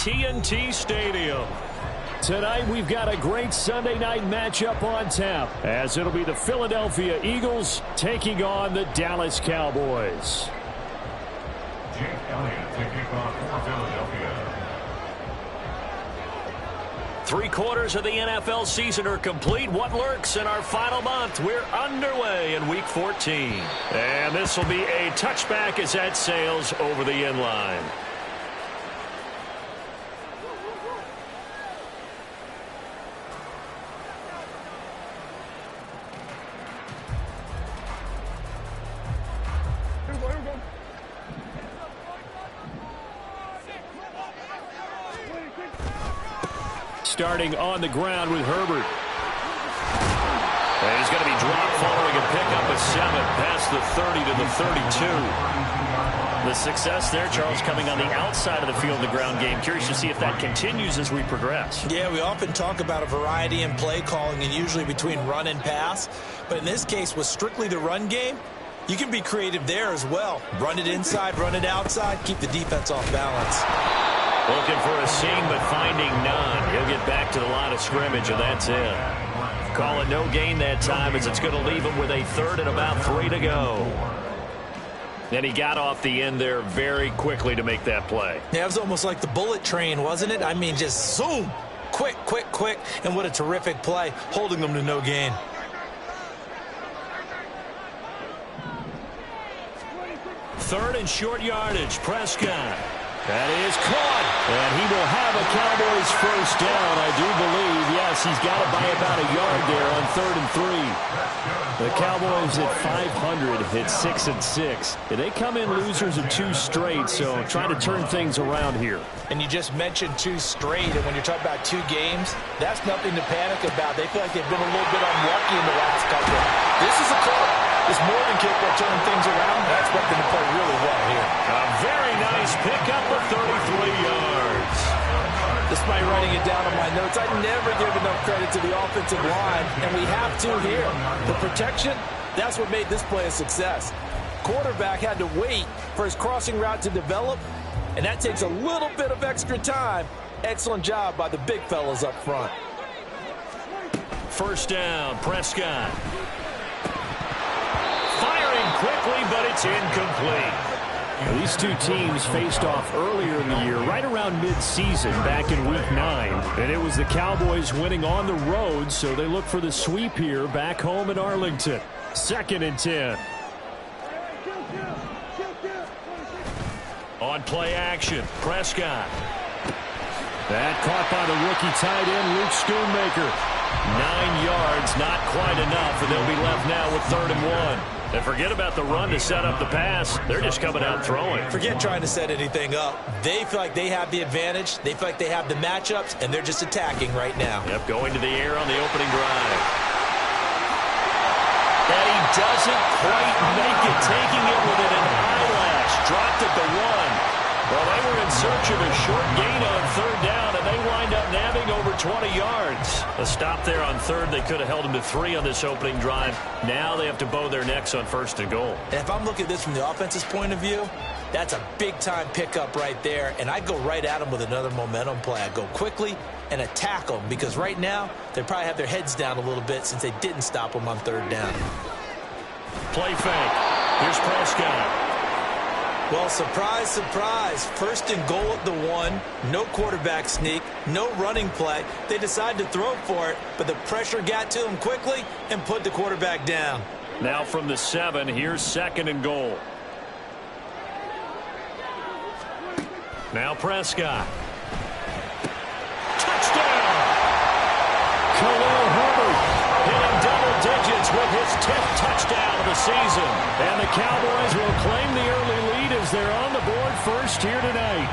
TNT Stadium. Tonight, we've got a great Sunday night matchup on tap, as it'll be the Philadelphia Eagles taking on the Dallas Cowboys. Jake Elliott taking off for Philadelphia. Three-quarters of the NFL season are complete. What lurks in our final month? We're underway in Week 14. And this will be a touchback as that sails over the end line. Starting on the ground with Herbert. And he's going to be dropped following a pickup of 7 past the 30 to the 32. The success there, Charles, coming on the outside of the field in the ground game. Curious to see if that continues as we progress. Yeah, we often talk about a variety in play calling and usually between run and pass. But in this case, with strictly the run game, you can be creative there as well. Run it inside, run it outside, keep the defense off balance. Looking for a seam, but finding none. He'll get back to the line of scrimmage, and that's it. Call it no gain that time, as it's going to leave him with a third and about 3 to go. And he got off the end there very quickly to make that play. Yeah, it was almost like the bullet train, wasn't it? I mean, just zoom. Quick, quick, quick. And what a terrific play, holding them to no gain. Third and short yardage, Prescott. That is caught, and he will have a Cowboys first down, I do believe. Yes, he's got it by about a yard there on 3rd and 3. The Cowboys at 500 hit 6 and 6. They come in losers of 2 straight, so trying to turn things around here. And you just mentioned 2 straight, and when you're talking about 2 games, that's nothing to panic about. They feel like they've been a little bit unlucky in the last couple. This is a club. It's more than capable of turning things around. I expect them to play really well here. A very nice pickup of 33 yards. Despite writing it down on my notes, I never give enough credit to the offensive line, and we have to here. The protection, that's what made this play a success. Quarterback had to wait for his crossing route to develop, and that takes a little bit of extra time. Excellent job by the big fellas up front. First down, Prescott. Firing quickly, but it's incomplete. These two teams faced off earlier in the year, right around mid-season, back in Week 9. And it was the Cowboys winning on the road, so they look for the sweep here back home in Arlington. 2nd and 10. On play action, Prescott. That caught by the rookie tight end, Luke Schoonmaker. 9 yards, not quite enough, and they'll be left now with 3rd and 1. And forget about the run to set up the pass. They're just coming out throwing. Forget trying to set anything up. They feel like they have the advantage. They feel like they have the matchups, and they're just attacking right now. Yep, going to the air on the opening drive. And he doesn't quite make it, taking it within an eyelash. Dropped at the 1. Well, they were in search of a short gain on 3rd down, and they wind up nabbing over 20 yards. A stop there on 3rd. They could have held him to 3 on this opening drive. Now they have to bow their necks on 1st and goal. And if I'm looking at this from the offense's point of view, that's a big-time pickup right there, and I go right at them with another momentum play. I go quickly and attack them, because right now they probably have their heads down a little bit since they didn't stop them on 3rd down. Play fake. Here's Prescott. Well, surprise, surprise. 1st and goal at the 1. No quarterback sneak. No running play. They decide to throw for it, but the pressure got to him quickly and put the quarterback down. Now from the 7, here's 2nd and goal. Now Prescott. Touchdown! Khalil Herbert hitting double digits with his 10th touchdown of the season. And the Cowboys will claim the early lead as they're on the board first here tonight.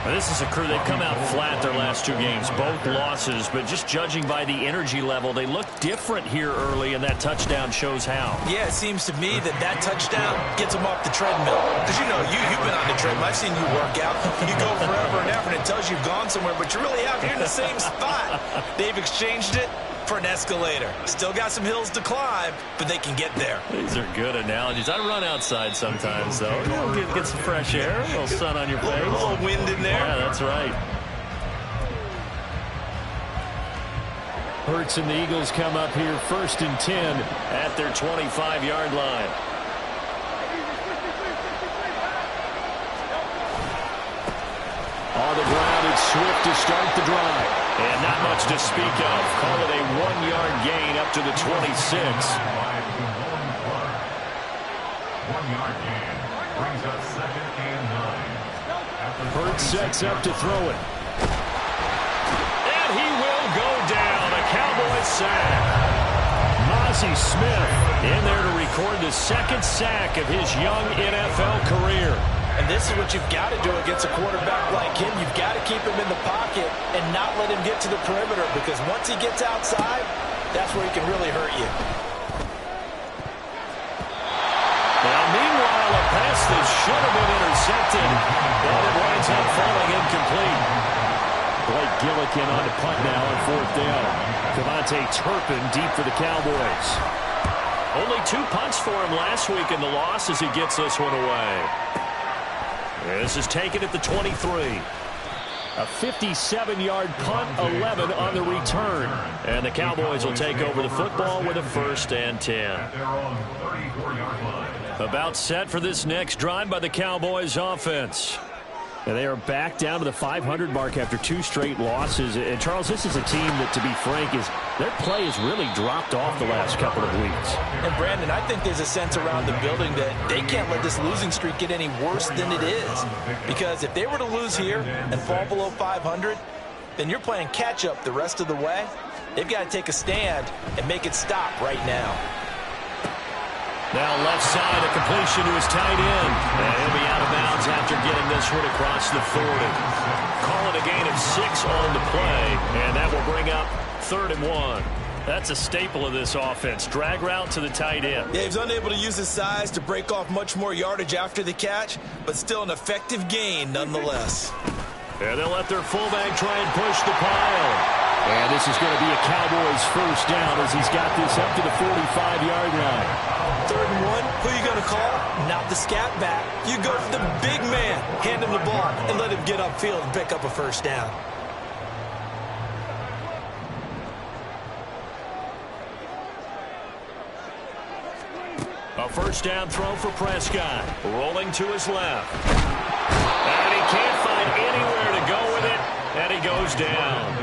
Now, this is a crew, they've come out flat their last 2 games, both losses, but just judging by the energy level, they look different here early, and that touchdown shows how. Yeah, it seems to me that touchdown gets them off the treadmill. Because, you know, you've been on the treadmill. I've seen you work out. You go forever and ever, and it tells you you've gone somewhere, but you really have. You're in the same spot. They've exchanged it for an escalator. Still got some hills to climb, but they can get there. These are good analogies. I run outside sometimes, though. Get some fresh air, a little sun on your face. A little wind in there. Yeah, that's right. Hurts and the Eagles come up here 1st and 10 at their 25-yard line. On the ground, it's Swift to start the drive. And not much to speak of. Call it a 1-yard gain up to the 26. 1-yard gain brings up 2nd and 9. Hurts sets up to throw it. And he will go down. A Cowboys sack. Mozzie Smith in there to record the 2nd sack of his young NFL career. And this is what you've got to do against a quarterback like him. You've got to keep him in the pocket and not let him get to the perimeter, because once he gets outside, that's where he can really hurt you. Now, meanwhile, a pass that should have been intercepted, but it winds up falling incomplete. Blake Gillikin on to punt now on 4th down. Devontae Turpin deep for the Cowboys. Only 2 punts for him last week in the loss as he gets this one away. This is taken at the 23. A 57-yard punt, 11 on the return. And the Cowboys will take over the football with a 1st and 10. About set for this next drive by the Cowboys offense. And they are back down to the 500 mark after 2 straight losses. And, Charles, this is a team that, to be frank, their play has really dropped off the last couple of weeks. And, Brandon, I think there's a sense around the building that they can't let this losing streak get any worse than it is. Because if they were to lose here and fall below 500, then you're playing catch-up the rest of the way. They've got to take a stand and make it stop right now. Now left side, a completion to his tight end. And he'll be out of bounds after getting this one across the 40. Call it a gain of 6 on the play, and that will bring up 3rd and 1. That's a staple of this offense. Drag route to the tight end. Yeah, he's unable to use his size to break off much more yardage after the catch, but still an effective gain nonetheless. And they'll let their fullback try and push the pile. And this is going to be a Cowboys 1st down as he's got this up to the 45-yard line. 3rd and 1, who are you going to call? Not the scat back. You go to the big man, hand him the ball, and let him get upfield and pick up a 1st down. A 1st down throw for Prescott. Rolling to his left. And he can't find anywhere to go with it, and he goes down.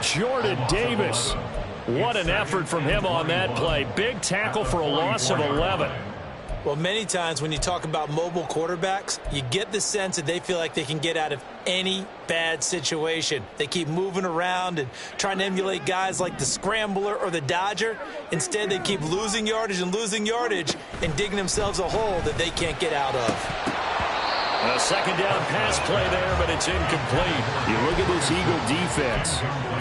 Jordan Davis. What an effort from him on that play. Big tackle for a loss of 11. Well, many times when you talk about mobile quarterbacks, you get the sense that they feel like they can get out of any bad situation. They keep moving around and trying to emulate guys like the Scrambler or the Dodger. Instead, they keep losing yardage and digging themselves a hole that they can't get out of. A 2nd down pass play there, but it's incomplete. You look at this Eagle defense.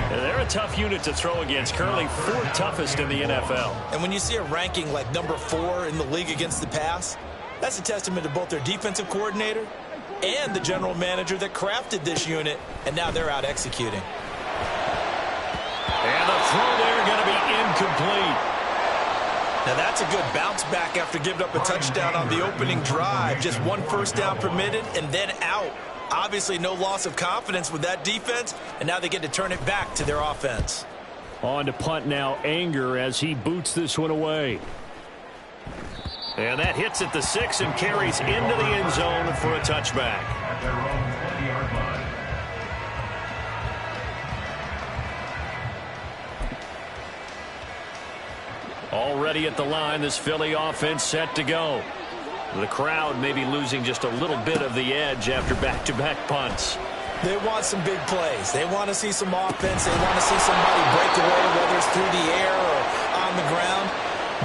They're a tough unit to throw against, currently 4th toughest in the NFL. And when you see a ranking like number 4 in the league against the pass, that's a testament to both their defensive coordinator and the general manager that crafted this unit, and now they're out executing. And the throw there going to be incomplete. Now that's a good bounce back after giving up a touchdown on the opening drive. Just 1 1st down permitted and then out. Obviously no loss of confidence with that defense, and now they get to turn it back to their offense. On to punt now, Anger, as he boots this one away. And that hits at the 6 and carries into the end zone for a touchback. At their own 20-yard line. Already at the line, this Philly offense set to go. The crowd may be losing just a little bit of the edge after back-to-back punts. They want some big plays. They want to see some offense. They want to see somebody break away, whether it's through the air or on the ground.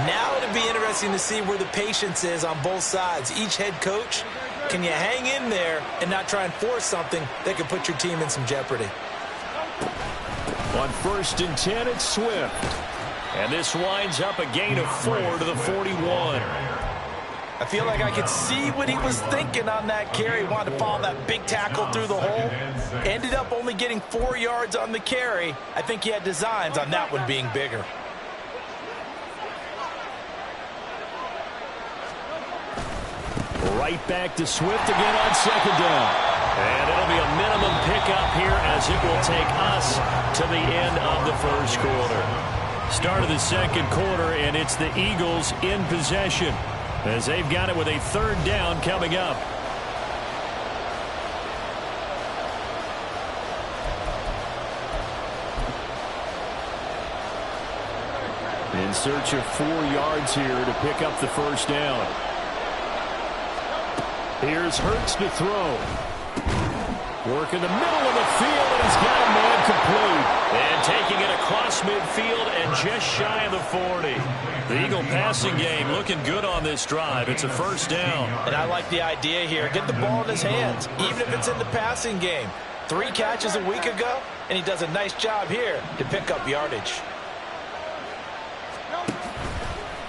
Now it'll be interesting to see where the patience is on both sides. Each head coach, can you hang in there and not try and force something that could put your team in some jeopardy? On 1st and 10, it's Swift. And this winds up a gain of 4 to the 41. I feel like I could see what he was thinking on that carry. He wanted to follow that big tackle through the hole. Ended up only getting 4 yards on the carry. I think he had designs on that one being bigger. Right back to Swift again on second down. And it'll be a minimum pickup here as it will take us to the end of the first quarter. Start of the second quarter, and it's the Eagles in possession as they've got it with a third down coming up. In search of 4 yards here to pick up the first down. Here's Hurts to throw. Work in the middle of the field, and he's got a man complete. And taking it across midfield and just shy of the 40. The Eagle passing game looking good on this drive. It's a first down. And I like the idea here. Get the ball in his hands, even if it's in the passing game. 3 catches a week ago, and he does a nice job here to pick up yardage.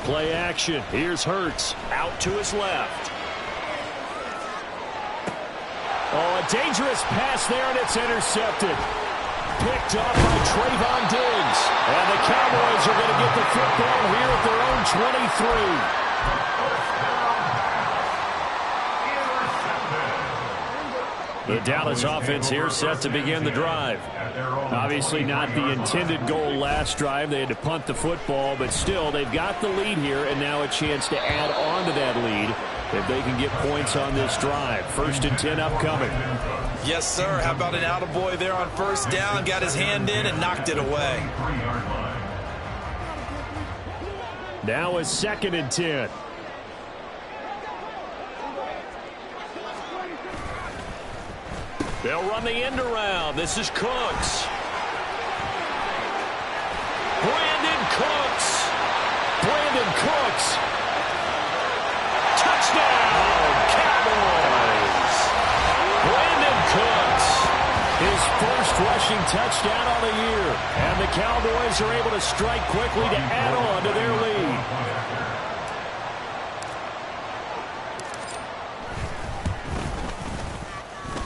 Play action. Here's Hurts out to his left. Oh, a dangerous pass there, and it's intercepted. Picked up by Trayvon Diggs. And the Cowboys are going to get the football here at their own 23. The Dallas offense here set to begin the drive. Obviously not the intended goal last drive. They had to punt the football, but still they've got the lead here, and now a chance to add on to that lead if they can get points on this drive. 1st and 10 upcoming. Yes, sir. How about an attaboy there on first down? Got his hand in and knocked it away. Now a 2nd and 10. They'll run the end around. This is Cooks. Brandon Cooks. Touchdown, Cowboys. Brandon Cooks, his first rushing touchdown on the year. And the Cowboys are able to strike quickly to add on to their lead.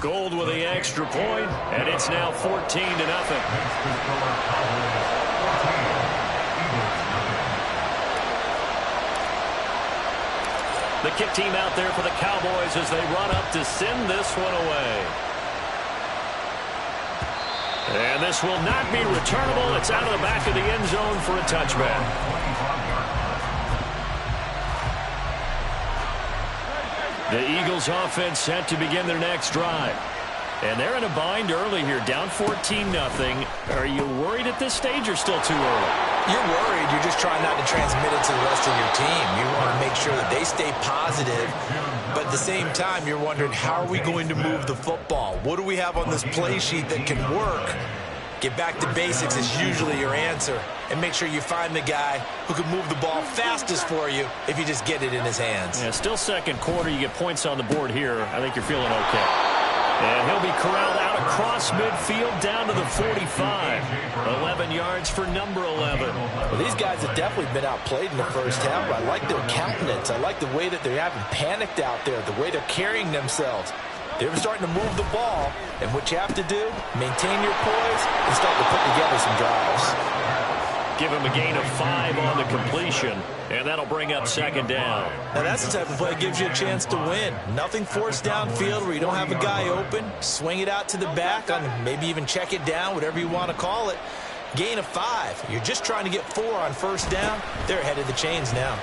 Gold with the extra point, and it's now 14-0. The kick team out there for the Cowboys as they run up to send this one away. And this will not be returnable. It's out of the back of the end zone for a touchback. The Eagles offense set to begin their next drive. And they're in a bind early here, down 14-0. Are you worried at this stage or still too early? You're worried. You're just trying not to transmit it to the rest of your team. You want to make sure that they stay positive. But at the same time, you're wondering, how are we going to move the football? What do we have on this play sheet that can work? Get back to basics is usually your answer. And make sure you find the guy who can move the ball fastest for you if you just get it in his hands. Yeah, still second quarter. You get points on the board here. I think you're feeling okay. And he'll be corralled out across midfield down to the 45. 11 yards for number 11. Well, these guys have definitely been outplayed in the first half. I like their countenance. I like the way that they haven't panicked out there, the way they're carrying themselves. They're starting to move the ball, and what you have to do, maintain your poise and start to put together some drives. Give him a gain of 5 on the completion, and that'll bring up second down. Now that's the type of play that gives you a chance to win. Nothing forced downfield where you don't have a guy open. Swing it out to the back, on maybe even check it down, whatever you want to call it. Gain of 5. You're just trying to get 4 on first down. They're ahead of the chains now.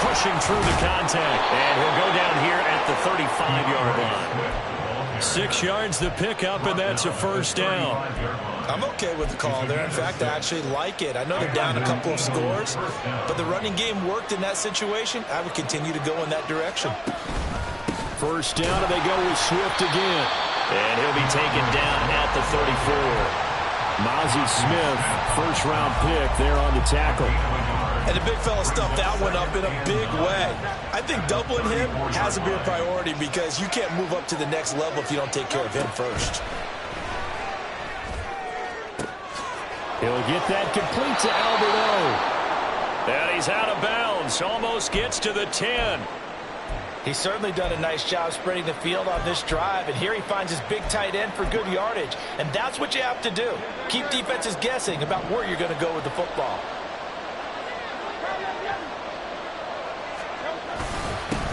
Pushing through the contact, and he'll go down here at the 35-yard line. 6 yards the pickup, and that's a first down. I'm okay with the call there. In fact, I actually like it. I know they're down a couple of scores, but the running game worked in that situation. I would continue to go in that direction. First down, and they go with Swift again. And he'll be taken down at the 34. Mozzie Smith, first-round pick there on the tackle. And the big fella stuffed that one up in a big way. I think doubling him has to be a priority because you can't move up to the next level if you don't take care of him first. He'll get that complete to Alberto. And he's out of bounds. Almost gets to the 10. He's certainly done a nice job spreading the field on this drive, and here he finds his big tight end for good yardage. And that's what you have to do. Keep defenses guessing about where you're going to go with the football.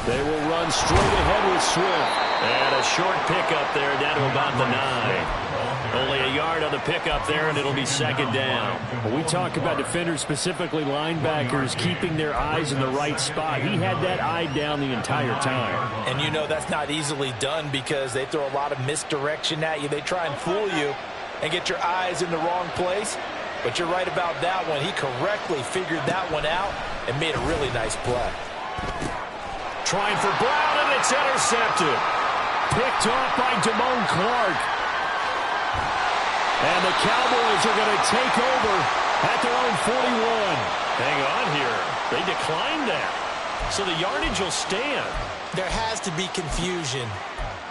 They will run straight ahead with Swift. And a short pickup there down to about the 9. Only a yard on the pickup there, and it'll be second down. When we talk about defenders, specifically linebackers, keeping their eyes in the right spot. He had that eye down the entire time. And you know that's not easily done because they throw a lot of misdirection at you. They try and fool you and get your eyes in the wrong place. But you're right about that one. He correctly figured that one out and made a really nice play. Trying for Brown, and it's intercepted. Picked off by Damone Clark. And the Cowboys are going to take over at their own 41. Hang on here. They declined that. So the yardage will stand. There has to be confusion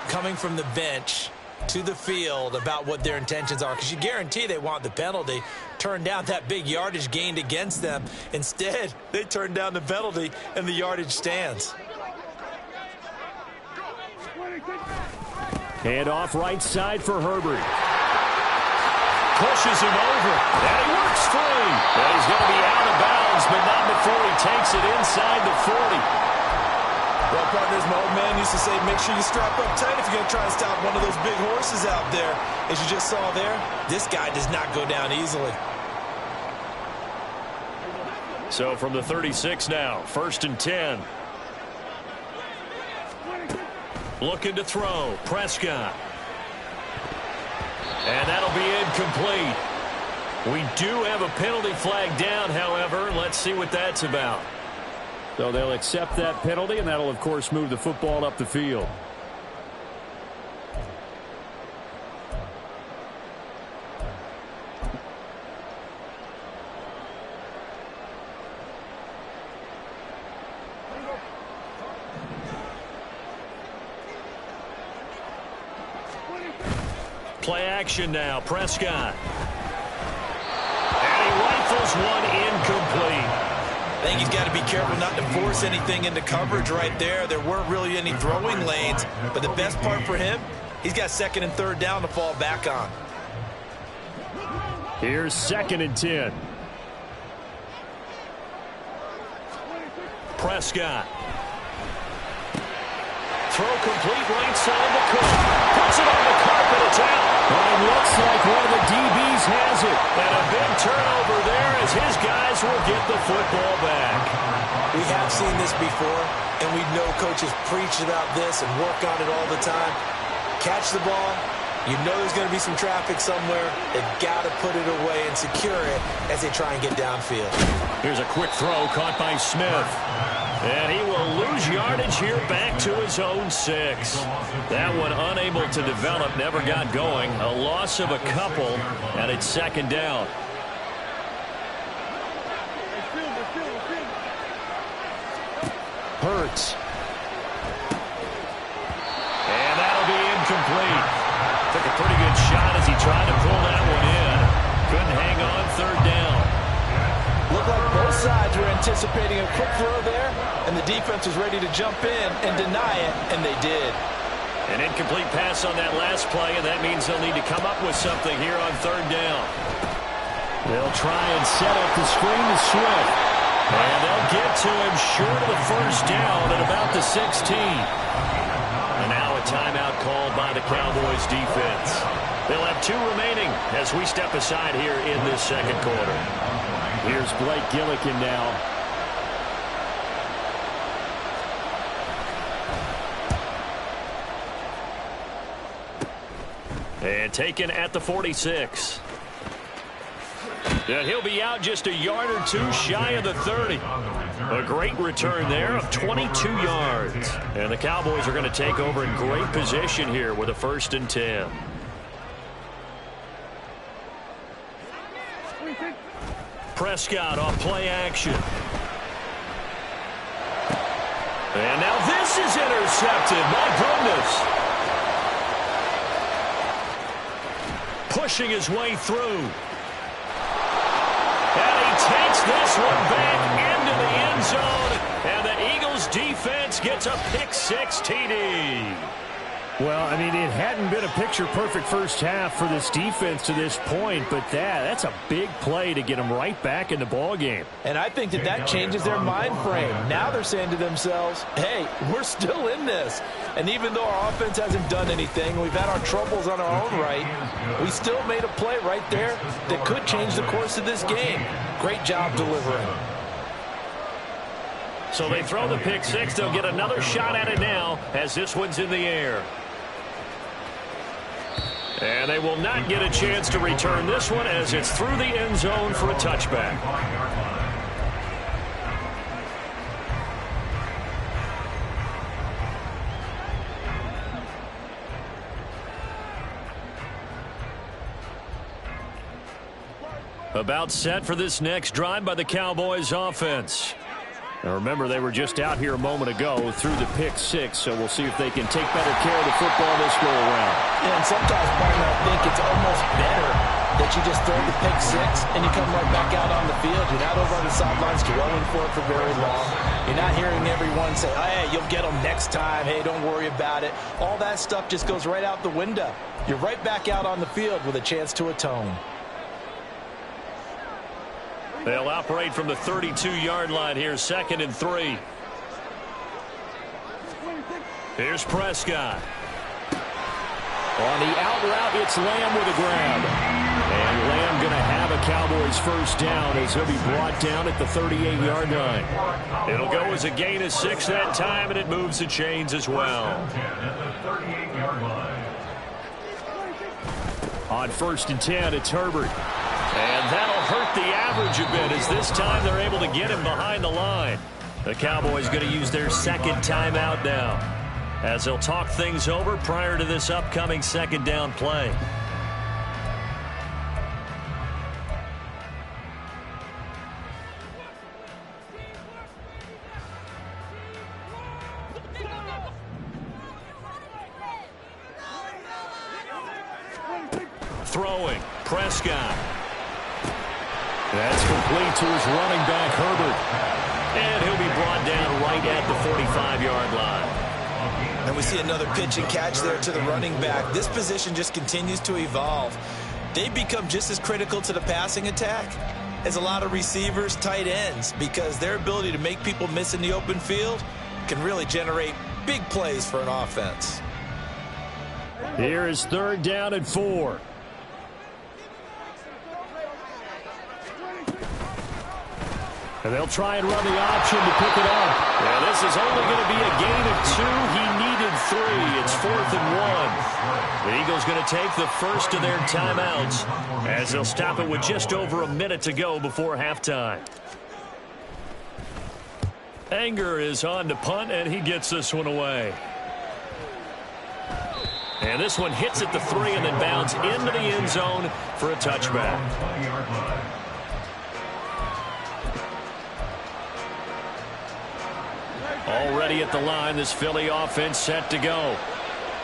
coming from the bench to the field about what their intentions are, because you guarantee they want the penalty. Turn down that big yardage gained against them. Instead, they turn down the penalty, and the yardage stands. Hand off right side for Herbert. Pushes him over, and he works free. And he's going to be out of bounds, but not before he takes it inside the 40. Well, partners, my old man used to say, make sure you strap up tight if you're going to try to stop one of those big horses out there. As you just saw there, this guy does not go down easily. So from the 36 now, 1st and 10. Looking to throw, Prescott. And that'll be incomplete. We do have a penalty flag down, however. Let's see what that's about. So they'll accept that penalty, and that'll, of course, move the football up the field. Play action now, Prescott. And he rifles one incomplete. I think he's got to be careful not to force anything into coverage right there. There weren't really any throwing lanes, but the best part for him, he's got 2nd and 3rd down to fall back on. Here's 2nd and 10. Prescott. Throw complete right side to Cook. Puts it on the carpet. It's out. But it looks like one of the DBs has it. And a big turnover there as his guys will get the football back. We have seen this before, and we know coaches preach about this and work on it all the time. Catch the ball. You know there's going to be some traffic somewhere. They've got to put it away and secure it as they try and get downfield. Here's a quick throw caught by Smith. And he will lose yardage here back to his own 6. That one unable to develop, never got going. A loss of a couple, and it's 2nd down. Hurts. And that'll be incomplete. Took a pretty good shot as he tried to pull that one in. Couldn't hang on, 3rd down. Looked like both sides were anticipating a quick throw there, and the defense was ready to jump in and deny it, and they did. An incomplete pass on that last play, and that means they'll need to come up with something here on 3rd down. They'll try and set up the screen to Swift. And they'll get to him short of the 1st down at about the 16. And now a timeout called by the Cowboys defense. They'll have 2 remaining as we step aside here in this 2nd quarter. Here's Blake Gillikin now. And taken at the 46. And he'll be out just a yard or 2 shy of the 30. A great return there of 22 yards. And the Cowboys are going to take over in great position here with a 1st and 10. Prescott off play action. And now this is intercepted. My goodness. Pushing his way through. And he takes this one back end zone, and the Eagles defense gets a pick-6 TD. Well, I mean, it hadn't been a picture-perfect first half for this defense to this point, but that's a big play to get them right back in the ballgame. And I think that changes their mind frame. Now they're saying to themselves, hey, we're still in this. And even though our offense hasn't done anything, we've had our troubles on our own right, we still made a play right there that could change the course of this game. Great job delivering. So they throw the pick-6. They'll get another shot at it now as this one's in the air. And they will not get a chance to return this one as it's through the end zone for a touchback. About set for this next drive by the Cowboys offense. Now remember, they were just out here a moment ago through the pick-6, so we'll see if they can take better care of the football this go-around. Yeah, and sometimes, partner, I think it's almost better that you just throw the pick-6 and you come right back out on the field. You're not over on the sidelines dwelling for it for very long. You're not hearing everyone say, oh, hey, you'll get them next time. Hey, don't worry about it. All that stuff just goes right out the window. You're right back out on the field with a chance to atone. They'll operate from the 32-yard line here, 2nd and 3. Here's Prescott. On the out route, it's Lamb with a grab. And Lamb going to have a Cowboys first down as he'll be brought down at the 38-yard line. It'll go as a gain of 6 that time, and it moves the chains as well. On 1st and 10, it's Herbert. And that'll hurt the average a bit as this time they're able to get him behind the line. The Cowboys going to use their 2nd timeout now as they'll talk things over prior to this upcoming 2nd down play. Throwing, Prescott. That's complete to his running back, Herbert. And he'll be brought down right at the 45-yard line. And we see another pitch and catch there to the running back. This position just continues to evolve. They become just as critical to the passing attack as a lot of receivers, tight ends, because their ability to make people miss in the open field can really generate big plays for an offense. Here is 3rd down and 4. And they'll try and run the option to pick it up. Yeah, this is only going to be a gain of 2. He needed 3. It's 4th and 1. The Eagles going to take the first of their timeouts as they'll stop it with just over a minute to go before halftime. Anger is on to punt, and he gets this one away. And this one hits at the 3 and then bounds into the end zone for a touchback. Already at the line, this Philly offense set to go.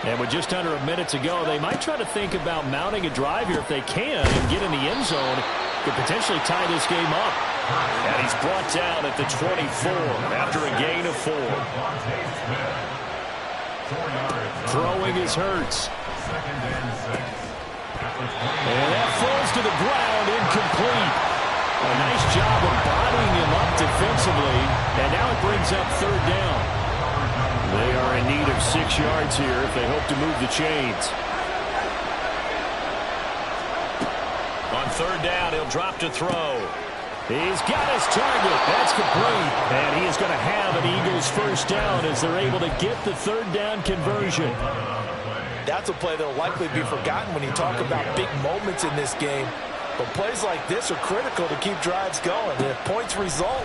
And with just under a minute to go, they might try to think about mounting a drive here if they can and get in the end zone. Could potentially tie this game up. And he's brought down at the 24 after a gain of 4. Throwing is Hurts. And that falls to the ground, incomplete. A nice job of bodying him up defensively, and now it brings up 3rd down. They are in need of 6 yards here if they hope to move the chains. On 3rd down, he'll drop to throw. He's got his target. That's complete. And he is going to have an Eagles first down as they're able to get the 3rd down conversion. That's a play that will likely be forgotten when you talk about big moments in this game. But plays like this are critical to keep drives going. And if points result,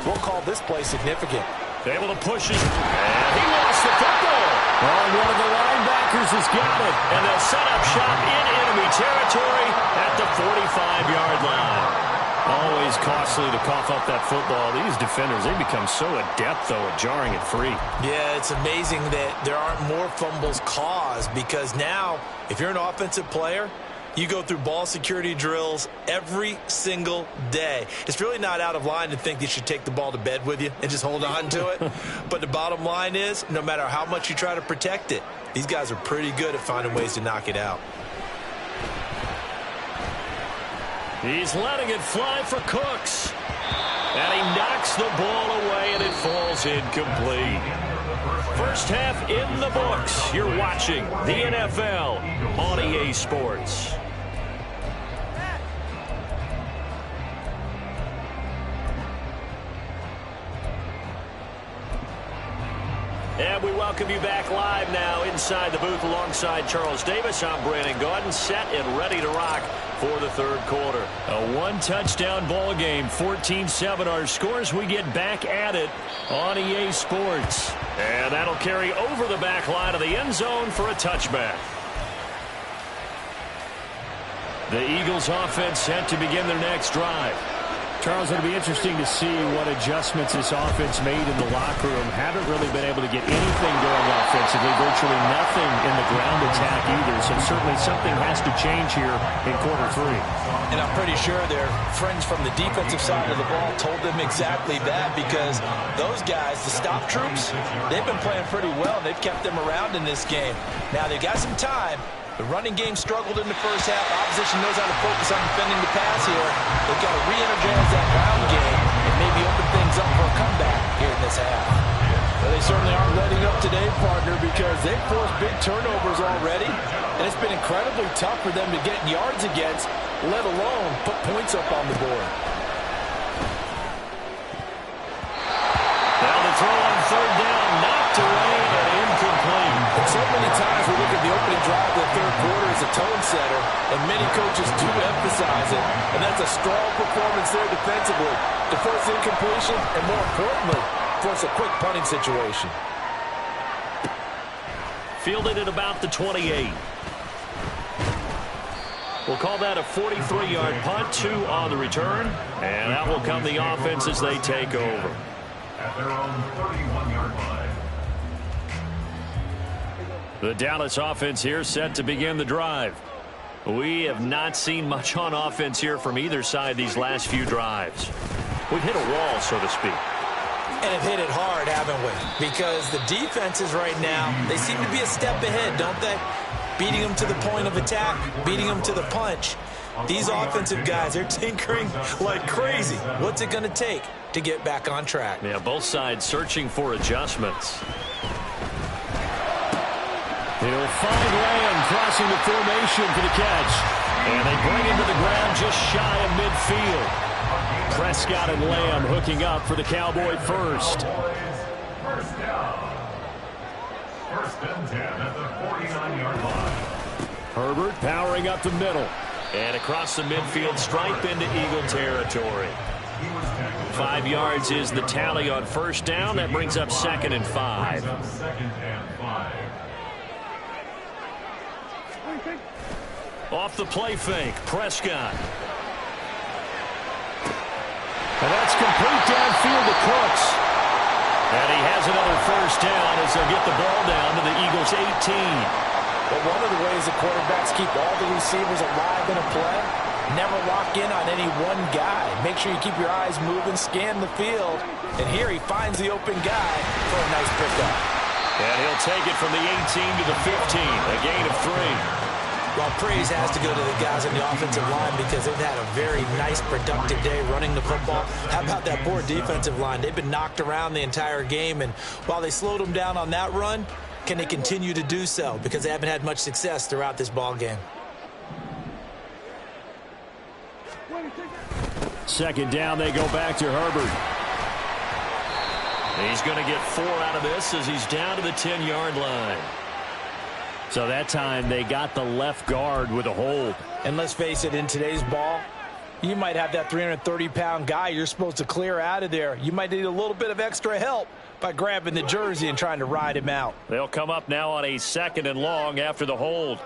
we'll call this play significant. Able to push it. And he lost the football. Well, one of the linebackers has got it. And they'll set up shop in enemy territory at the 45-yard line. Always costly to cough up that football. These defenders, they become so adept, though, at jarring it free. Yeah, it's amazing that there aren't more fumbles caused because now, if you're an offensive player, You go through ball security drills every single day. It's really not out of line to think you should take the ball to bed with you and just hold on to it. But the bottom line is, no matter how much you try to protect it, these guys are pretty good at finding ways to knock it out. He's letting it fly for Cooks. And he knocks the ball away, and it falls incomplete. First half in the books. You're watching the NFL on EA Sports. And we welcome you back live now inside the booth alongside Charles Davis. I'm Brandon Gaudin, set and ready to rock for the third quarter. A one-touchdown ball game, 14-7 our scores. We get back at it on EA Sports. And that'll carry over the back line of the end zone for a touchback. The Eagles offense set to begin their next drive. Charles, it'll be interesting to see what adjustments this offense made in the locker room. Haven't really been able to get anything going offensively, virtually nothing in the ground attack either. So certainly something has to change here in quarter three. And I'm pretty sure their friends from the defensive side of the ball told them exactly that, because those guys, the stop troops, they've been playing pretty well. They've kept them around in this game. Now they've got some time. The running game struggled in the first half. Opposition knows how to focus on defending the pass here. They've got to re-energize that ground game and maybe open things up for a comeback here in this half. Well, they certainly aren't letting up today, partner, because they've forced big turnovers already, and it's been incredibly tough for them to get yards against, let alone put points up on the board. Now the throw on third down, knocked away and incomplete. And so many times we look at the opening drive of the third quarter as a tone setter, and many coaches do emphasize it, and that's a strong performance there defensively to force incompletion and, more importantly, force a quick punting situation. Fielded at about the 28. We'll call that a 43-yard punt, 2 on the return, and that will come the offense as they take over. At their own 31-yard line. The Dallas offense here set to begin the drive. We have not seen much on offense here from either side these last few drives. We've hit a wall, so to speak. And have hit it hard, haven't we? Because the defenses right now, they seem to be a step ahead, don't they? Beating them to the point of attack, beating them to the punch. These offensive guys, they're tinkering like crazy. What's it going to take to get back on track? Yeah, both sides searching for adjustments. He'll find Lamb crossing the formation for the catch. And they bring him to the ground just shy of midfield. Prescott and Lamb hooking up for the Cowboy first. First down. First and 10 at the 49-yard line. Herbert powering up the middle. And across the midfield stripe into Eagle territory. 5 yards is the tally on first down. That brings up 2nd and 5. Second and 5. Off the play fake, Prescott. And that's complete downfield to Cooks. And he has another first down as they'll get the ball down to the Eagles' 18. Well, one of the ways that quarterbacks keep all the receivers alive in a play, never lock in on any one guy. Make sure you keep your eyes moving, scan the field. And here he finds the open guy for a nice pickup. And he'll take it from the 18 to the 15, a gain of 3. Well, praise has to go to the guys on the offensive line because they've had a very nice, productive day running the football. How about that poor defensive line? They've been knocked around the entire game, and while they slowed them down on that run, can they continue to do so? Because they haven't had much success throughout this ball game. Second down, they go back to Herbert. He's going to get 4 out of this as he's down to the 10-yard line. So that time they got the left guard with a hold. And let's face it, in today's ball, you might have that 330-pound guy you're supposed to clear out of there. You might need a little bit of extra help by grabbing the jersey and trying to ride him out. They'll come up now on a 2nd and long after the hold.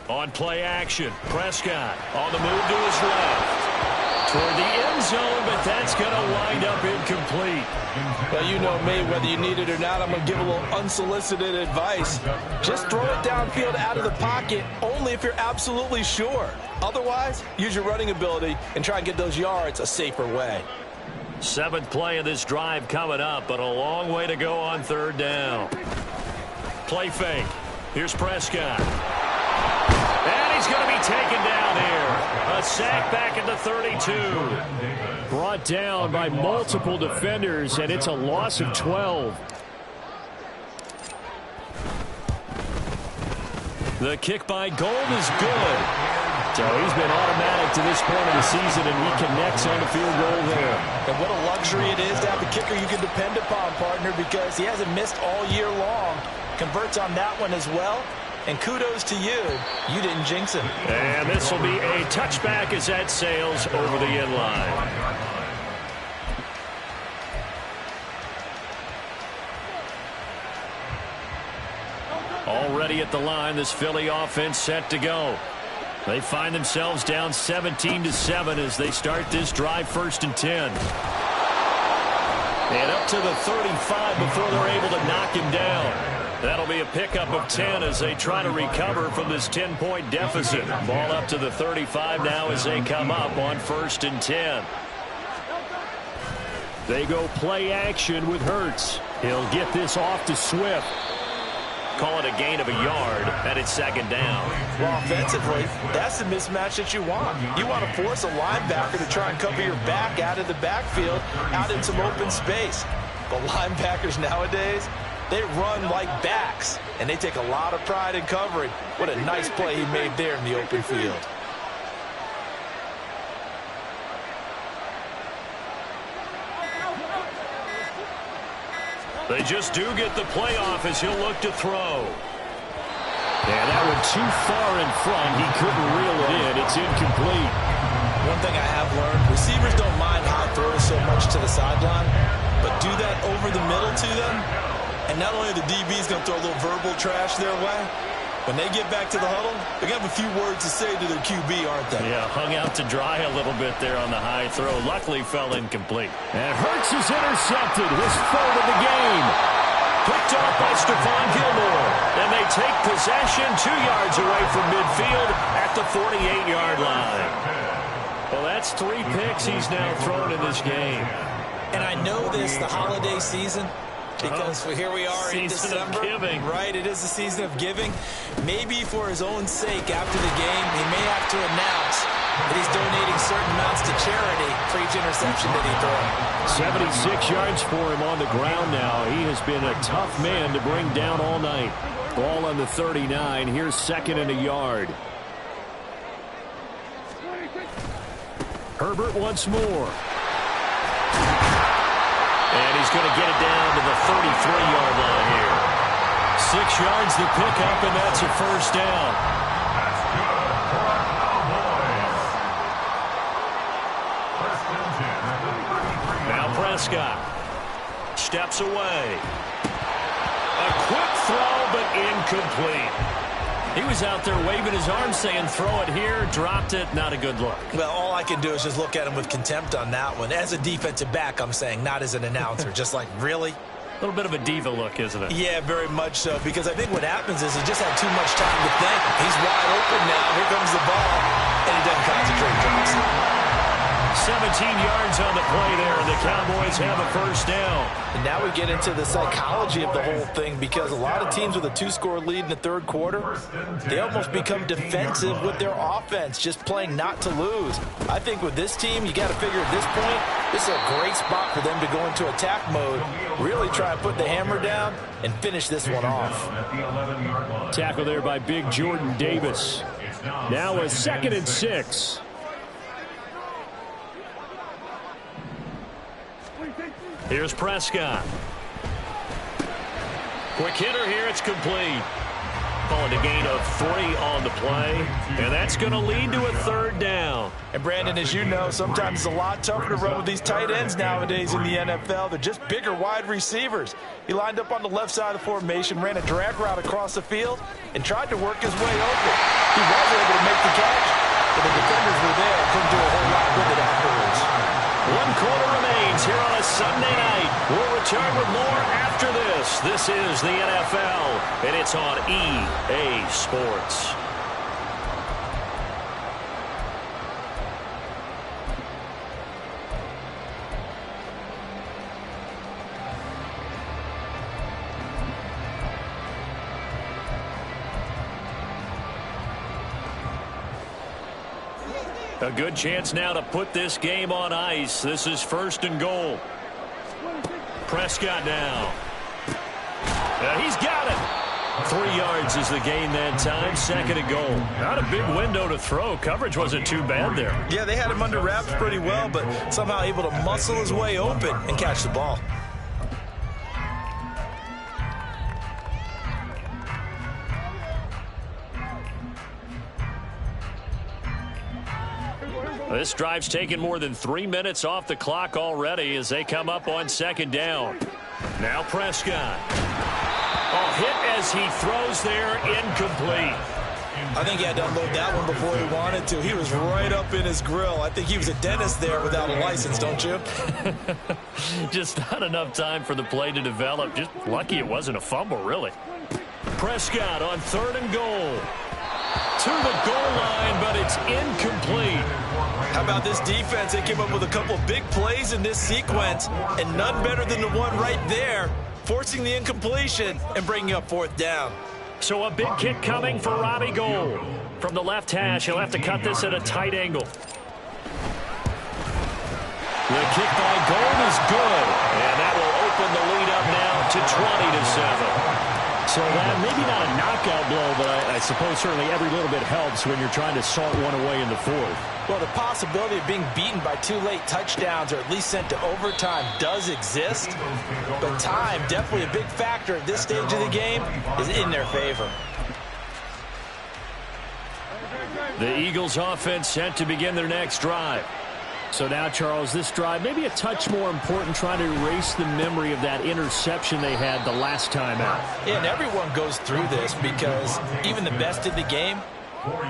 On play action, Prescott on the move to his left. toward the end zone, but that's going to wind up incomplete. Well, you know me, whether you need it or not, I'm going to give a little unsolicited advice. Just throw it downfield out of the pocket, only if you're absolutely sure. Otherwise, use your running ability and try and get those yards a safer way. 7th play of this drive coming up, but a long way to go on 3rd down. Play fake. Here's Prescott. And he's going to be taken down here. A sack back at the 32. Brought down by multiple defenders, and it's a loss of 12. The kick by Gold is good. So he's been automatic to this point of the season, and he connects on the field goal there. And what a luxury it is to have a kicker you can depend upon, partner, because he hasn't missed all year long. Converts on that one as well. And kudos to you. You didn't jinx him. And this will be a touchback as that sails over the end line. Already at the line, this Philly offense set to go. They find themselves down 17-7 as they start this drive 1st and 10. And up to the 35 before they're able to knock him down. That'll be a pickup of 10 as they try to recover from this 10-point deficit. Ball up to the 35 now as they come up on 1st and 10. They go play action with Hurts. He'll get this off to Swift. Call it a gain of a yard, and it's 2nd down. Well, offensively, that's the mismatch that you want. You want to force a linebacker to try and cover your back out of the backfield, out in some open space. But linebackers nowadays, they run like backs, and they take a lot of pride in covering. What a nice play he made there in the open field. They just do get the playoff as he'll look to throw. Yeah, that went too far in front. He couldn't reel it in. It's incomplete. One thing I have learned, receivers don't mind high throws so much to the sideline, but do that over the middle to them, and not only the DB's going to throw a little verbal trash their way, when they get back to the huddle, they're going to have a few words to say to their QB, aren't they? Yeah, hung out to dry a little bit there on the high throw. Luckily fell incomplete. And Hurts is intercepted. His 3rd of the game. Picked off by Stephon Gilmore. And they take possession 2 yards away from midfield at the 48-yard line. Well, that's 3 picks he's now thrown in this game. And I know this, the holiday season, because here we are in December, right? It is the season of giving. Maybe for his own sake, after the game, he may have to announce that he's donating certain amounts to charity for each interception that he throws. 76 yards for him on the ground now. He has been a tough man to bring down all night. Ball on the 39. Here's 2nd and a yard. Herbert once more. And he's going to get it down to the 33-yard line here. 6 yards the pickup, and that's a 1st down. That's good for our Cowboys. 1st and 10 at the 33. Now Prescott steps away. A quick throw, but incomplete. He was out there waving his arms saying, throw it here, dropped it, not a good look. Well, all I can do is just look at him with contempt on that one. As a defensive back, I'm saying, not as an announcer. Just like, really? A little bit of a diva look, isn't it? Yeah, very much so, because I think what happens is he just had too much time to think. He's wide open now. Here comes the ball, and he doesn't concentrate. Drops it. 17 yards on the play there, and the Cowboys have a 1st down. And now we get into the psychology of the whole thing, because a lot of teams with a 2-score lead in the 3rd quarter, they almost become defensive with their offense, just playing not to lose. I think with this team, you got to figure at this point, this is a great spot for them to go into attack mode, really try and put the hammer down and finish this one off. Tackle there by big Jordan Davis. Now a 2nd and 6. Here's Prescott. Quick hitter here. It's complete. Call it a gain of 3 on the play. And that's going to lead to a 3rd down. And Brandon, as you know, sometimes it's a lot tougher to run with these tight ends nowadays in the NFL. They're just bigger wide receivers. He lined up on the left side of the formation, ran a drag route across the field, and tried to work his way open. He was able to make the catch, but the defenders were there. Couldn't do a whole lot with it afterwards. games here on a Sunday night. We'll return with more after this. This is the NFL, and it's on EA Sports. A good chance now to put this game on ice. This is 1st and goal. Prescott now. He's got it. 3 yards is the gain that time. 2nd and goal. Not a big window to throw. Coverage wasn't too bad there. Yeah, they had him under wraps pretty well, but somehow able to muscle his way open and catch the ball. This drive's taken more than 3 minutes off the clock already as they come up on 2nd down. Now Prescott. Hit as he throws there, incomplete. I think he had to unload that one before he wanted to. He was right up in his grill. I think he was a dentist there without a license, don't you? Just not enough time for the play to develop. Just lucky it wasn't a fumble, really. Prescott on 3rd and goal. To the goal line, but it's incomplete. How about this defense? They came up with a couple big plays in this sequence, and none better than the one right there, forcing the incompletion and bringing up 4th down. So a big kick coming for Robbie Gould. From the left hash, he'll have to cut this at a tight angle. The kick by Gould is good, and that will open the lead up now to 20-7. So that maybe not a knockout blow, but I suppose certainly every little bit helps when you're trying to salt one away in the 4th. Well, the possibility of being beaten by 2 late touchdowns or at least sent to overtime does exist, but time, definitely a big factor at this stage of the game, is in their favor. The Eagles offense set to begin their next drive. So now, Charles, this drive maybe a touch more important, trying to erase the memory of that interception they had the last time out. Yeah, and everyone goes through this because even the best in the game,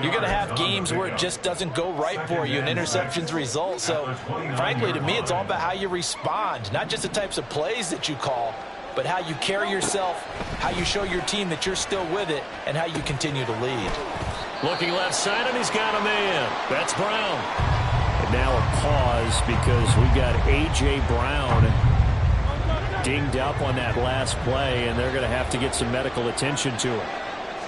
you're going to have games where it just doesn't go right for you and interceptions result. So, frankly, to me, it's all about how you respond, not just the types of plays that you call, but how you carry yourself, how you show your team that you're still with it, and how you continue to lead. Looking left side, and he's got a man. That's Brown. Now a pause because we got A.J. Brown dinged up on that last play, and they're going to have to get some medical attention to it.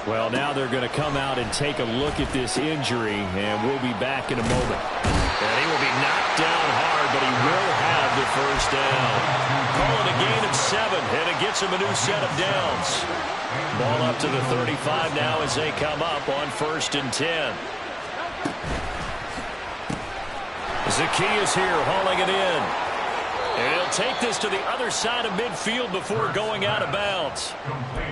Well, now they're going to come out and take a look at this injury, and we'll be back in a moment. And he will be knocked down hard, but he will have the 1st down. Calling a gain of 7, and it gets him a new set of downs. Ball up to the 35 now as they come up on 1st and 10. Zacchaeus here hauling it in. And he'll take this to the other side of midfield before going out of bounds.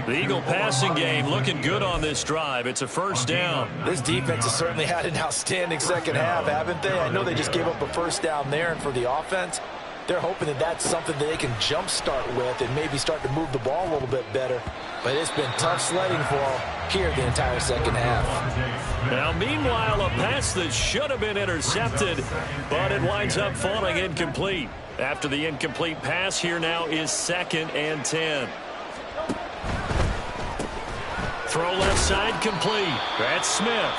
The Eagle passing game looking good on this drive. It's a 1st down. This defense has certainly had an outstanding 2nd half, haven't they? I know they just gave up a 1st down there, and for the offense, they're hoping that that's something that they can jumpstart with and maybe start to move the ball a little bit better. But it's been tough sledding for them here the entire 2nd half. Now, meanwhile, a pass that should have been intercepted, but it winds up falling incomplete. After the incomplete pass, here now is 2nd and 10. Throw left side complete. That's Smith.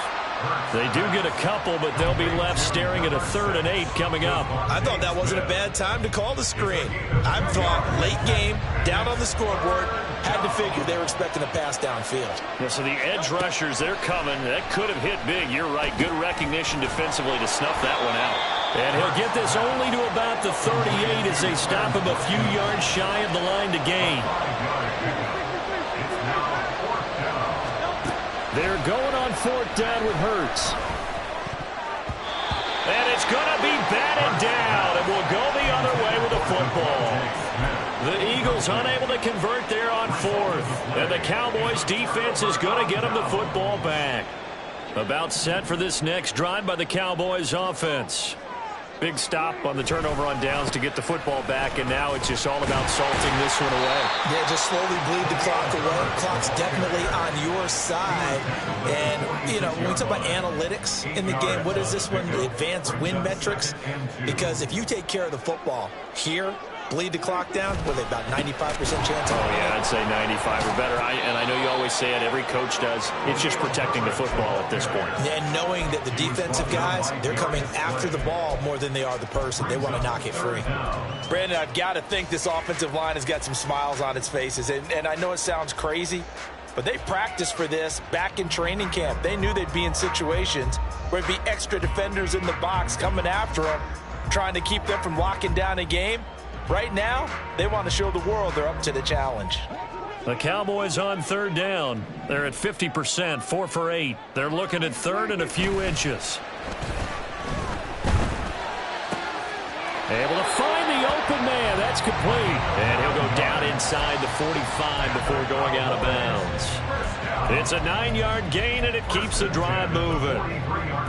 They do get a couple, but they'll be left staring at a 3rd and 8 coming up. I thought that wasn't a bad time to call the screen. I thought late game, down on the scoreboard, had to figure they were expecting a pass downfield. Yeah, so the edge rushers, they're coming. That could have hit big. You're right. Good recognition defensively to snuff that one out. And he'll get this only to about the 38 as they stop him a few yards shy of the line to gain. They're going on 4th down with Hurts. And it's going to be batted down, and we'll go the other way with the football. The Eagles unable to convert there on 4th. And the Cowboys defense is going to get them the football back. About set for this next drive by the Cowboys offense. Big stop on the turnover on downs to get the football back, and now it's just all about salting this one away. Yeah, just slowly bleed the clock away. Clock's definitely on your side. And, you know, when we talk about analytics in the game, what is this one? Advanced win metrics? Because if you take care of the football here, bleed the clock down, what are they, about 95% chance? Oh, yeah, I'd say 95 or better. And I know you always say it, every coach does. It's just protecting the football at this point. And knowing that the defensive guys, they're coming after the ball more than they are the person. They want to knock it free. Brandon, I've got to think this offensive line has got some smiles on its faces. And I know it sounds crazy, but they practiced for this back in training camp. They knew they'd be in situations where it'd be extra defenders in the box coming after them, trying to keep them from locking down a game. Right now, they want to show the world they're up to the challenge. The Cowboys on third down. They're at 50%, 4 for 8. They're looking at third and a few inches. Able to find the open man. That's complete. And he'll go down inside the 45 before going out of bounds. It's a 9-yard gain, and it keeps the drive moving.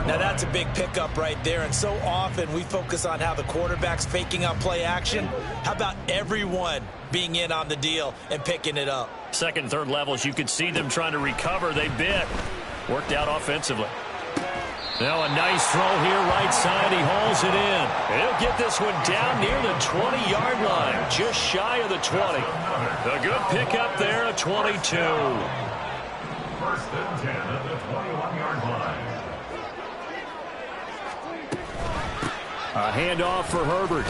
Now, that's a big pickup right there, and so often we focus on how the quarterback's faking out play action. How about everyone being in on the deal and picking it up? Second, third levels, you could see them trying to recover. They bit. Worked out offensively. Now a nice throw here, right side. He hauls it in. He'll get this one down near the 20-yard line, just shy of the 20. A good pickup there, a 22. First and 10 at the 21-yard line. A handoff for Herbert.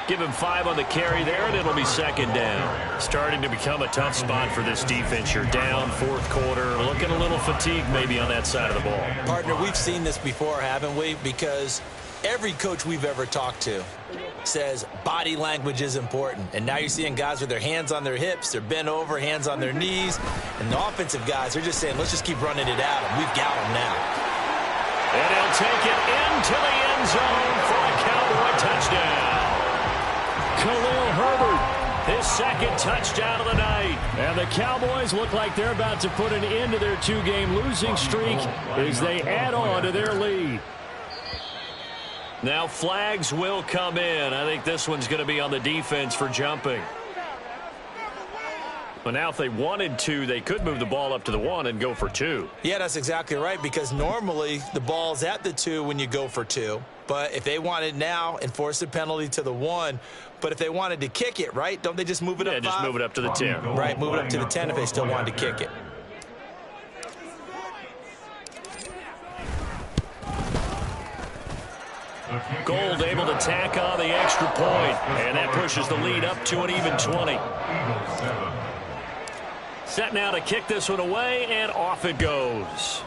Give him 5 on the carry there, and it'll be second down. Starting to become a tough spot for this defense. You're down fourth quarter, looking a little fatigued maybe on that side of the ball. Partner, we've seen this before, haven't we? Because every coach we've ever talked to says body language is important. And now you're seeing guys with their hands on their hips, they're bent over, hands on their knees. And the offensive guys are just saying, let's just keep running it at them. We've got them now. And he'll take it into the end zone for a Cowboy touchdown. Khalil Herbert, his second touchdown of the night. And the Cowboys look like they're about to put an end to their 2-game losing streak as they add on to their lead. Now flags will come in. I think this one's going to be on the defense for jumping. But now if they wanted to, they could move the ball up to the 1 and go for 2. Yeah, that's exactly right, because normally the ball's at the 2 when you go for 2. But if they wanted now, enforce the penalty to the 1. But if they wanted to kick it, right, don't they just move it up 5? Yeah, just move it up to the 10. Right, move it up to the 10 if they still wanted to kick it. Gold able to tack on the extra point, and that pushes the lead up to an even 20. Set now to kick this one away, and off it goes.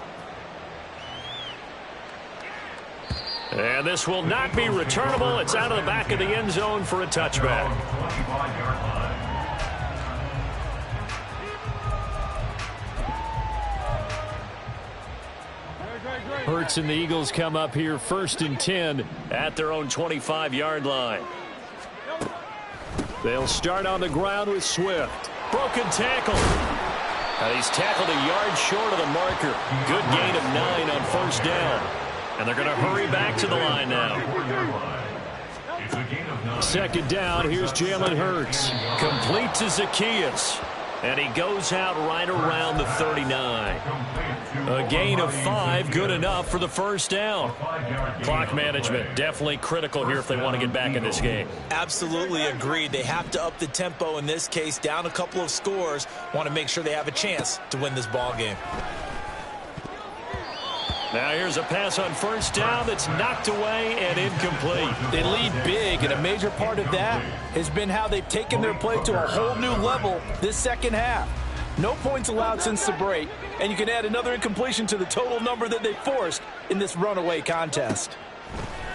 And this will not be returnable. It's out of the back of the end zone for a touchback. Hurts and the Eagles come up here first and 10 at their own 25-yard line. They'll start on the ground with Swift. Broken tackle. He's tackled a yard short of the marker. Good gain of 9 on first down. And they're going to hurry back to the line now. Second down, here's Jalen Hurts. Complete to Zacchaeus. And he goes out right around the 39. A gain of 5, good enough for the first down. Clock management, definitely critical here if they want to get back in this game. Absolutely agreed. They have to up the tempo in this case, down a couple of scores. Want to make sure they have a chance to win this ball game. Now here's a pass on first down that's knocked away and incomplete. They lead big, and a major part of that has been how they've taken their play to a whole new level this second half. No points allowed since the break, and you can add another incompletion to the total number that they forced in this runaway contest.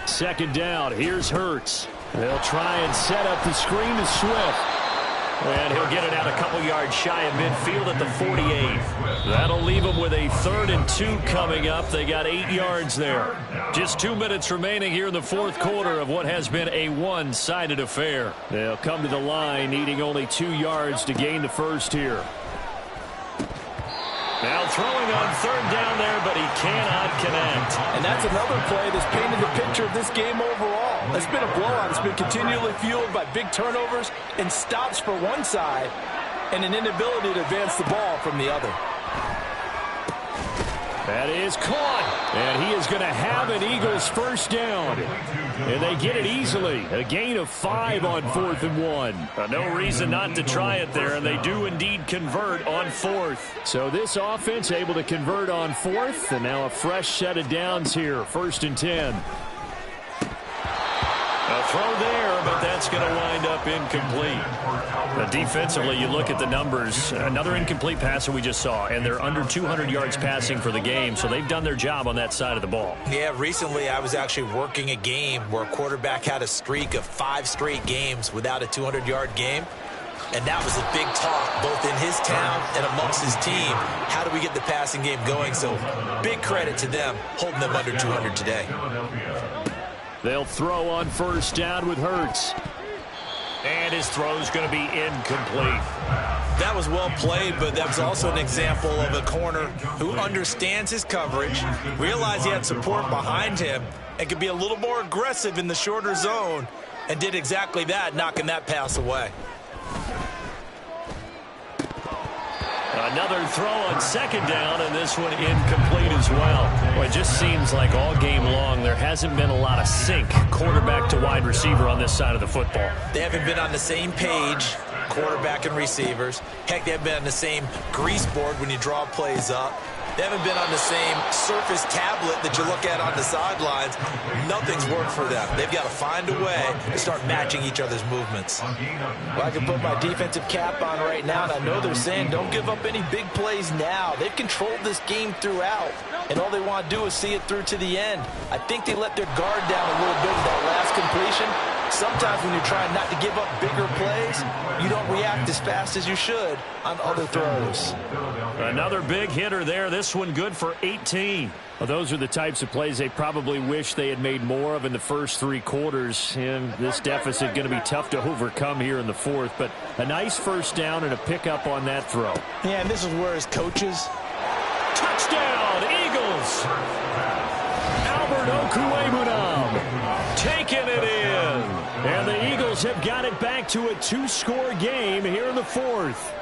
Second down, here's Hurts. They'll try and set up the screen to Swift. And he'll get it out a couple yards shy of midfield at the 48. That'll leave them with a 3rd and 2 coming up. They got 8 yards there. Just 2 minutes remaining here in the fourth quarter of what has been a one-sided affair. They'll come to the line needing only 2 yards to gain the first here. Now throwing on third down there, but he cannot connect. And that's another play that's painted the picture of this game overall. It's been a blowout. It's been continually fueled by big turnovers and stops for one side and an inability to advance the ball from the other. That is caught, and he is going to have an Eagles first down. And they get it easily. A gain of 5 on 4th and 1. No reason not to try it there, and they do indeed convert on 4th. So this offense able to convert on 4th, and now a fresh set of downs here, 1st and 10. A throw there, but that's going to wind up incomplete. Defensively, you look at the numbers. Another incomplete passer we just saw, and they're under 200 yards passing for the game, so they've done their job on that side of the ball. Yeah, recently I was actually working a game where a quarterback had a streak of 5 straight games without a 200-yard game. And that was a big talk, both in his town and amongst his team. How do we get the passing game going? So big credit to them, holding them under 200 today. They'll throw on first down with Hurts. And his throw's going to be incomplete. That was well played, but that was also an example of a corner who understands his coverage, realized he had support behind him, and could be a little more aggressive in the shorter zone, and did exactly that, knocking that pass away. Another throw on second down, and this one incomplete as well. Well, it just seems like all game long there hasn't been a lot of sync, quarterback to wide receiver on this side of the football. They haven't been on the same page, quarterback and receivers. Heck, they haven't been on the same grease board when you draw plays up. They haven't been on the same Surface tablet that you look at on the sidelines. Nothing's worked for them. They've got to find a way to start matching each other's movements. Well, I can put my defensive cap on right now, and I know they're saying don't give up any big plays now. They've controlled this game throughout, and all they want to do is see it through to the end. I think they let their guard down a little bit with that last completion. Sometimes when you're trying not to give up bigger plays, you don't react as fast as you should on other throws. Another big hitter there. This one good for 18. Well, those are the types of plays they probably wish they had made more of in the first 3 quarters. And this deficit going to be tough to overcome here in the 4th. But a nice first down and a pickup on that throw. Yeah, and this is where his coaches. Touchdown, Eagles. Albert Okwuegbunam taking it in. And the Eagles have got it back to a 2-score game here in the 4th.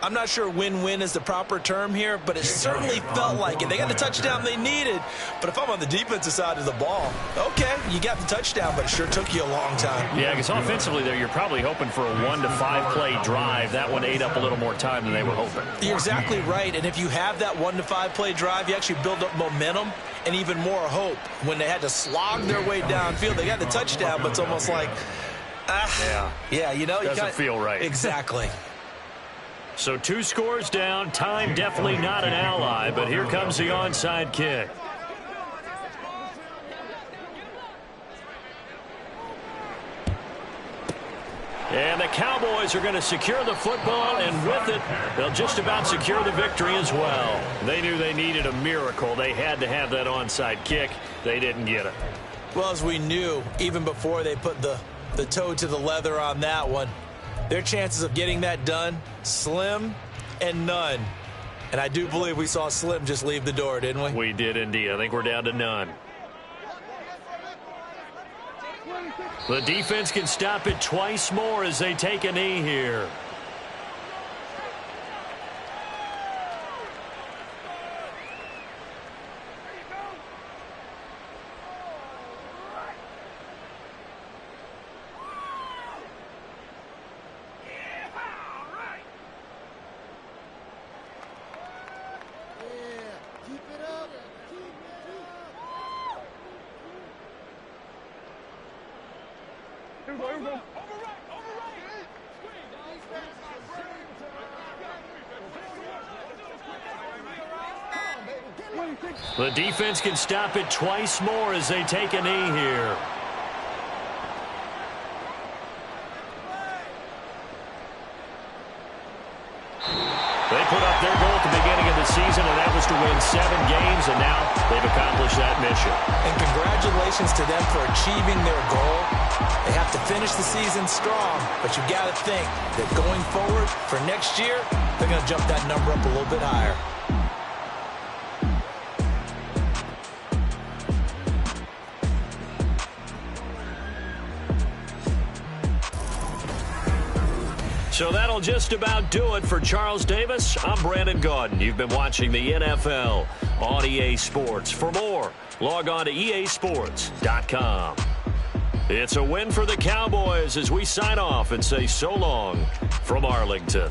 I'm not sure win-win is the proper term here, but it certainly felt like it. They got the touchdown they needed, but if I'm on the defensive side of the ball, okay, you got the touchdown, but it sure took you a long time. Yeah, because offensively there, you're probably hoping for a 1 to 5 play drive. That one ate up a little more time than they were hoping. You're exactly right, and if you have that 1 to 5 play drive, you actually build up momentum and even more hope. When they had to slog their way downfield, they got the touchdown, but it's almost like, yeah, you know, doesn't feel right. Exactly. So 2 scores down. Time definitely not an ally, but here comes the onside kick. And the Cowboys are going to secure the football, and with it, they'll just about secure the victory as well. They knew they needed a miracle. They had to have that onside kick. They didn't get it. Well, as we knew, even before they put the toe to the leather on that one, their chances of getting that done, slim and none. And I do believe we saw Slim just leave the door, didn't we? We did indeed. I think we're down to none. The defense can stop it twice more as they take a knee here. The defense can stop it twice more as they take a knee here. They put up their goal at the beginning of the season, and that was to win 7 games, and now they've accomplished that mission. And congratulations to them for achieving their goal. They have to finish the season strong, but you've got to think that going forward for next year, they're going to jump that number up a little bit higher. So that'll just about do it for Charles Davis. I'm Brandon Gaudin. You've been watching the NFL on EA Sports. For more, log on to easports.com. It's a win for the Cowboys as we sign off and say so long from Arlington.